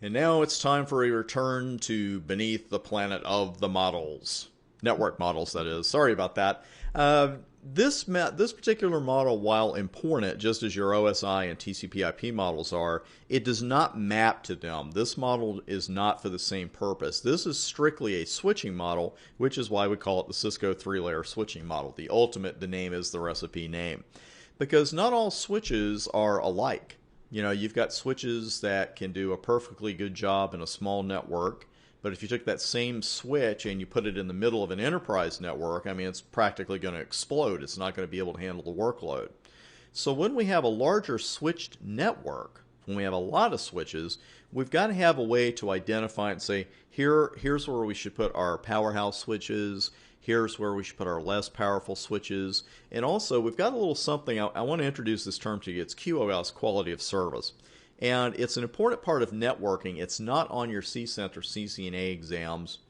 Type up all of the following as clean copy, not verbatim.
And now it's time for a return to beneath the planet of the models. Network models, that is. Sorry about that. This particular model, while important, just as your OSI and TCP/IP models are, it does not map to them. This model is not for the same purpose. This is strictly a switching model, which is why we call it the Cisco three-layer switching model. The ultimate, the name is the recipe name. Because not all switches are alike. You know, you've got switches that can do a perfectly good job in a small network, but if you took that same switch and you put it in the middle of an enterprise network, I mean, it's practically going to explode. It's not going to be able to handle the workload. So when we have a larger switched network, when we have a lot of switches, we've got to have a way to identify and say, here's where we should put our powerhouse switches. Here's where we should put our less powerful switches. And also, we've got a little something, I want to introduce this term to you. It's QoS, quality of service. And it's an important part of networking. It's not on your CCENT or CCNA exams.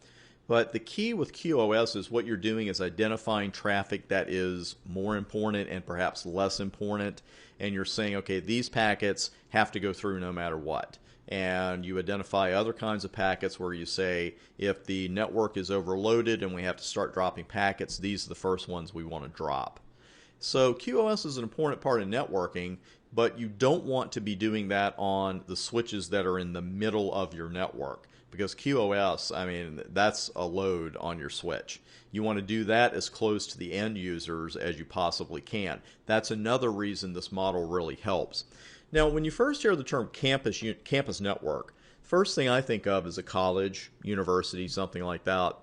But the key with QoS is what you're doing is identifying traffic that is more important and perhaps less important. And you're saying, okay, these packets have to go through no matter what. And you identify other kinds of packets where you say, if the network is overloaded and we have to start dropping packets, these are the first ones we want to drop. So QoS is an important part of networking, but you don't want to be doing that on the switches that are in the middle of your network, because QoS, I mean, that's a load on your switch. You want to do that as close to the end users as you possibly can. That's another reason this model really helps. Now, when you first hear the term campus network, first thing I think of is a college, university, something like that.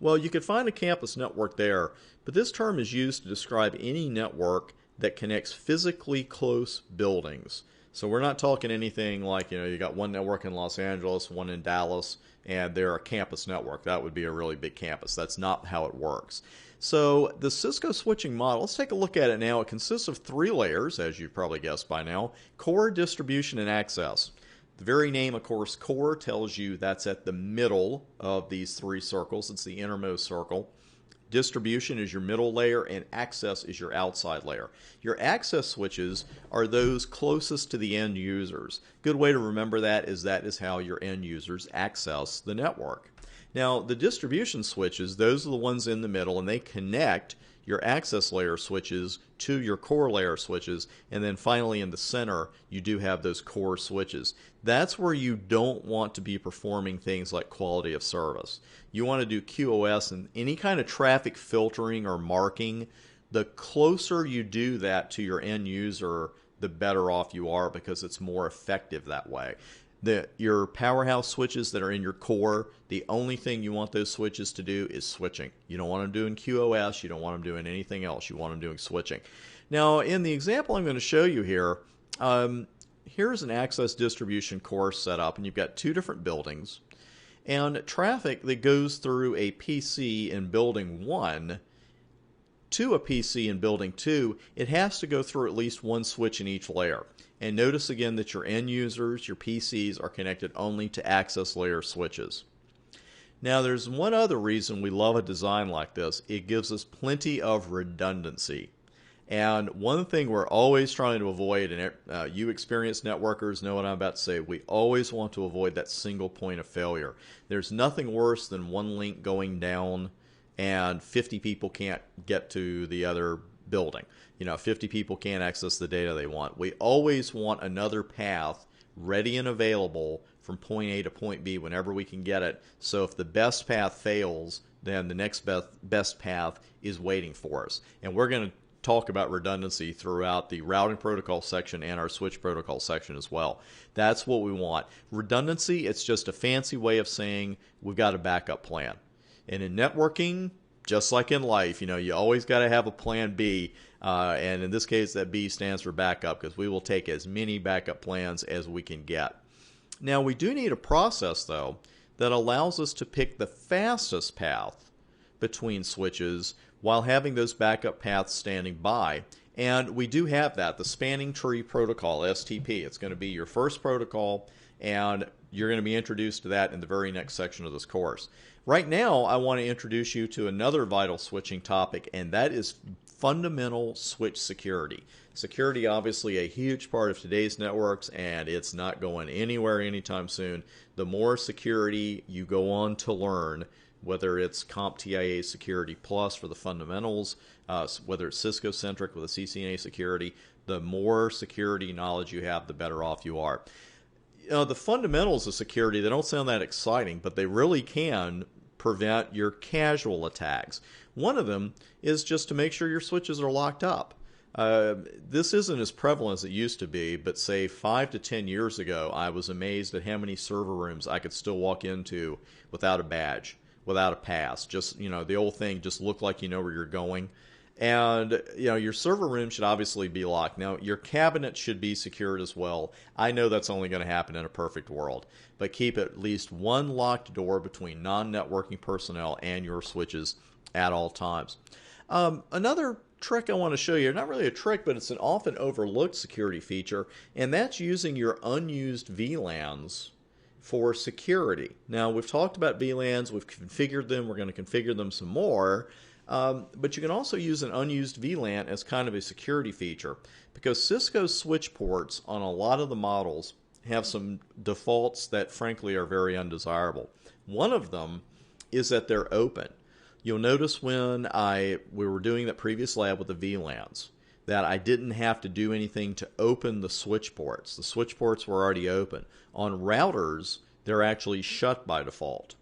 Well, you could find a campus network there, but this term is used to describe any network that connects physically close buildings. So we're not talking anything like, you got one network in Los Angeles, one in Dallas, and they're a campus network. That would be a really big campus. That's not how it works. So the Cisco switching model, let's take a look at it now. It consists of three layers, as you've probably guessed by now: core, distribution, and access. The very name, of course, core, tells you that's at the middle of these three circles. It's the innermost circle. Distribution is your middle layer, and access is your outside layer. Your access switches are those closest to the end users. Good way to remember that is how your end users access the network. Now, the distribution switches, those are the ones in the middle, and they connect your access layer switches to your core layer switches, and then finally in the center, you do have those core switches. That's where you don't want to be performing things like quality of service. You want to do QoS and any kind of traffic filtering or marking. The closer you do that to your end user, the better off you are, because it's more effective that way. Your powerhouse switches that are in your core, the only thing you want those switches to do is switching. You don't want them doing QoS. You don't want them doing anything else. You want them doing switching. Now, in the example I'm going to show you here, here's an access distribution core setup, and you've got two different buildings. And traffic that goes through a PC in building 1 to a PC in building 2, it has to go through at least one switch in each layer. And notice again that your end users, your PCs, are connected only to access layer switches. Now, there's one other reason we love a design like this. It gives us plenty of redundancy. And one thing we're always trying to avoid, and you experienced networkers know what I'm about to say, we always want to avoid that single point of failure. There's nothing worse than one link going down and 50 people can't get to the other building. 50 people can't access the data they want. We always want another path ready and available from point A to point B whenever we can get it. So if the best path fails, then the next best path is waiting for us. And we're going to talk about redundancy throughout the routing protocol section and our switch protocol section as well. That's what we want. Redundancy, it's just a fancy way of saying we've got a backup plan. And in networking, just like in life, you always got to have a plan B. And in this case, that B stands for backup, because we will take as many backup plans as we can get. Now, we do need a process, though, that allows us to pick the fastest path between switches while having those backup paths standing by. And we do have that, the Spanning Tree Protocol, STP. It's going to be your first protocol. And you're going to be introduced to that in the very next section of this course. Right now, I want to introduce you to another vital switching topic, and that is fundamental switch security. Security, obviously, a huge part of today's networks, and it's not going anywhere anytime soon. The more security you go on to learn, whether it's CompTIA Security Plus for the fundamentals, whether it's Cisco-centric with a CCNA security, the more security knowledge you have, the better off you are. The fundamentals of security, they don't sound that exciting, but they really can prevent your casual attacks. One of them is just to make sure your switches are locked up. This isn't as prevalent as it used to be, but say 5 to 10 years ago, I was amazed at how many server rooms I could still walk into without a badge, without a pass. Just, the old thing, just look like you know where you're going. And, your server room should obviously be locked. Now, your cabinet should be secured as well. I know that's only going to happen in a perfect world, but keep at least one locked door between non-networking personnel and your switches at all times. Another trick I want to show you, not really a trick, but it's an often overlooked security feature, and that's using your unused VLANs for security. Now, we've talked about VLANs, we've configured them, we're going to configure them some more. But you can also use an unused VLAN as kind of a security feature, because Cisco switch ports on a lot of the models have some defaults that frankly are very undesirable. One of them is that they're open. You'll notice when we were doing that previous lab with the VLANs that I didn't have to do anything to open the switch ports. The switch ports were already open. On routers, they're actually shut by default.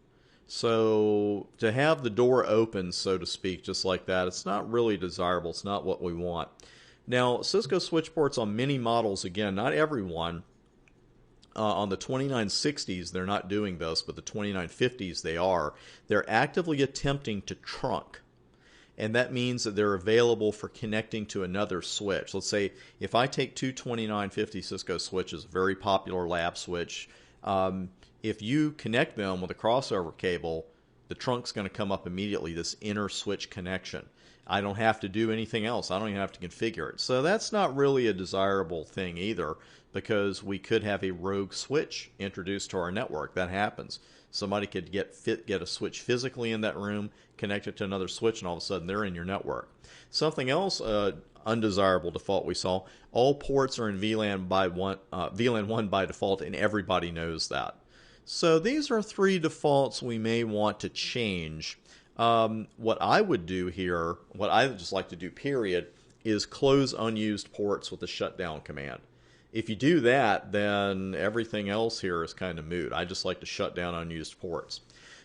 So to have the door open, so to speak, just like that, it's not really desirable. It's not what we want. Now, Cisco switch ports on many models, again, not everyone. On the 2960s, they're not doing this, but the 2950s, they are. They're actively attempting to trunk. And that means that they're available for connecting to another switch. Let's say if I take two 2950 Cisco switches, a very popular lab switch, if you connect them with a crossover cable, the trunk's going to come up immediately, this inner switch connection. I don't have to do anything else. I don't even have to configure it. So that's not really a desirable thing either, because we could have a rogue switch introduced to our network. That happens. Somebody could get a switch physically in that room, connect it to another switch, and all of a sudden they're in your network. Something else, undesirable default we saw, all ports are in VLAN 1 by default, and everybody knows that. So these are three defaults we may want to change. What I would do here, what I just like to do, period, is close unused ports with the shutdown command. If you do that, then everything else here is kind of moot. I just like to shut down unused ports.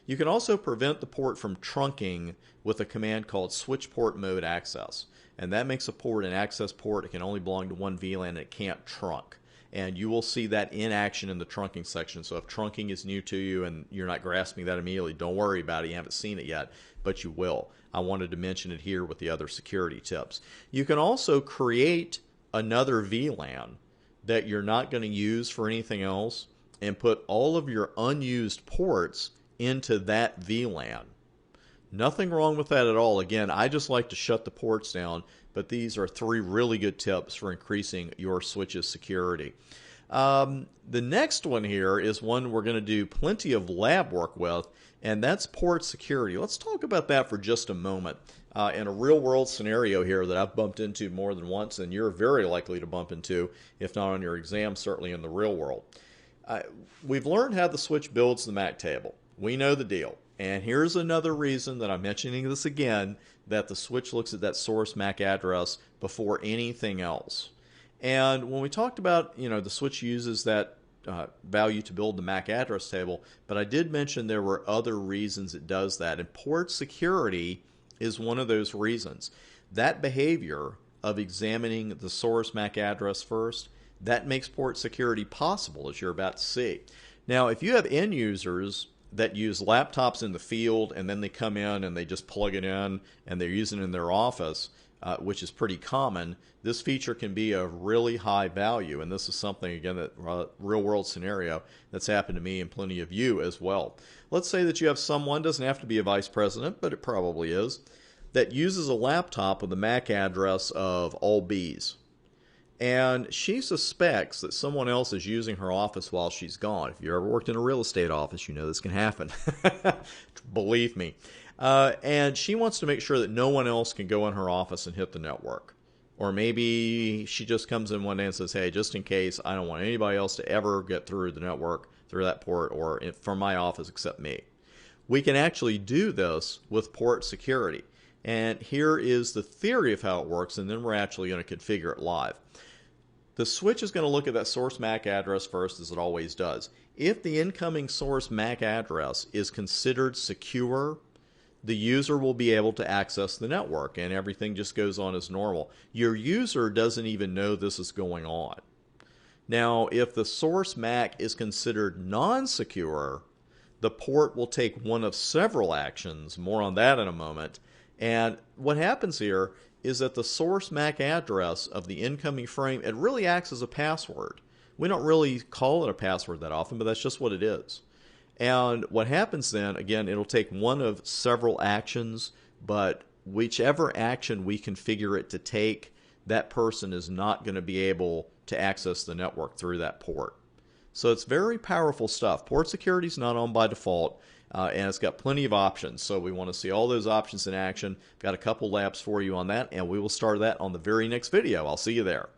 You can also prevent the port from trunking with a command called switch port mode access. And that makes a port an access port. It can only belong to one VLAN and it can't trunk. And you will see that in action in the trunking section. So if trunking is new to you and you're not grasping that immediately, don't worry about it. You haven't seen it yet, but you will. I wanted to mention it here with the other security tips. You can also create another VLAN that you're not going to use for anything else and put all of your unused ports into that VLAN. Nothing wrong with that at all. Again, I just like to shut the ports down, but these are three really good tips for increasing your switch's security. The next one here is one we're going to do plenty of lab work with, and that's port security. Let's talk about that for just a moment. In a real-world scenario here that I've bumped into more than once, and you're very likely to bump into, if not on your exam, certainly in the real world. We've learned how the switch builds the MAC table. We know the deal. And here's another reason that I'm mentioning this again, that the switch looks at that source MAC address before anything else. And when we talked about, the switch uses that value to build the MAC address table, but I did mention there were other reasons it does that. And port security is one of those reasons. That behavior of examining the source MAC address first, that makes port security possible, as you're about to see. Now, if you have end users that use laptops in the field and then they come in and they just plug it in and they're using it in their office, which is pretty common, this feature can be of really high value. And this is something, again, that real world scenario that's happened to me and plenty of you as well. Let's say that you have someone, doesn't have to be a vice president, but it probably is, that uses a laptop with a MAC address of all Bs. And she suspects that someone else is using her office while she's gone. If you ever worked in a real estate office, you know this can happen. Believe me. And she wants to make sure that no one else can go in her office and hit the network. Or maybe she just comes in one day and says, hey, just in case, I don't want anybody else to ever get through the network, through that port, or from my office except me. We can actually do this with port security. And here is the theory of how it works, and then we're actually going to configure it live. The switch is going to look at that source MAC address first, as it always does. If the incoming source MAC address is considered secure, the user will be able to access the network, and everything just goes on as normal. Your user doesn't even know this is going on. Now, if the source MAC is considered non-secure, the port will take one of several actions, more on that in a moment. And what happens here is that the source MAC address of the incoming frame, it really acts as a password. We don't really call it a password that often, but that's just what it is. And what happens then, again, it'll take one of several actions, but whichever action we configure it to take, that person is not going to be able to access the network through that port. So it's very powerful stuff. Port security is not on by default, and it's got plenty of options. So we want to see all those options in action. Got a couple labs for you on that, and we will start that on the very next video. I'll see you there.